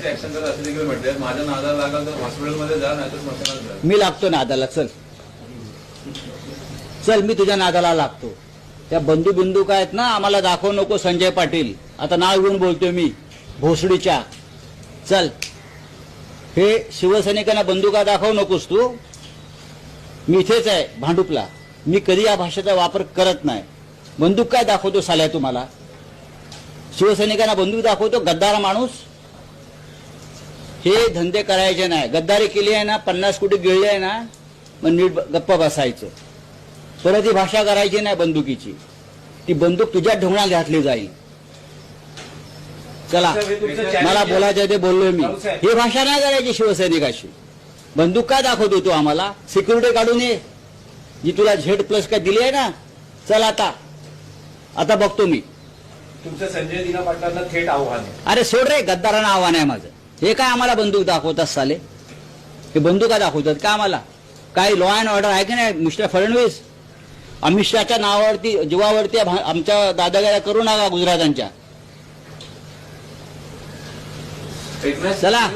पोलिसांची ऍक्शन करत असे देखील म्हटले, माझ्या नादाला लागल तर हॉस्पिटलमध्ये जा, नाही तर स्मशानात जा. मी लागतो नादाला. चल चल, मी तुझ्या नादाला लागतो. त्या बंदूक आहेत ना, आम्हाला दाखवू नको. संजय पाटील, आता नाव घेऊन बोलतोय मी, भोसडीच्या. चल, हे शिवसैनिकांना बंदुका दाखवू नकोस तू. मी इथेच आहे भांडुपला. मी कधी या भाषेचा वापर करत नाही. बंदूक काय दाखवतो साल्या तुम्हाला? शिवसैनिकांना बंदूक दाखवतो? गद्दार माणूस. हे धंदे करायचे नाही. गद्दारी केली आहे ना, 50 कोटी गिळले आहे ना, मग नीट गप्प बसायचं. परत ही भाषा करायची नाही बंदुकीची. ती बंदूक तुझ्या ढोंगणात घातली जाईल. चला, मला बोलायचं ते बोललोय मी. ही भाषा नाही करायची शिवसैनिकाशी. बंदूक काय दाखवतो तू आम्हाला? सिक्युरिटी काढून ये, जी तुला Z+ काय दिली आहे ना. चल, आता बघतो मी. तुमचं संजय दिना पाटलांना थेट आव्हान आहे. अरे सोड रे, गद्दारांना आव्हान आहे माझं. हे काय आम्हाला बंदूक दाखवतात साले? हे बंदुका दाखवतात का आम्हाला? काय लॉ अँड ऑर्डर आहे की नाही मिस्टर फडणवीस? अमित शहाच्या नावावरती, जीवावरती आमच्या दादागिऱ्या करू नका गुजरातांच्या. चला.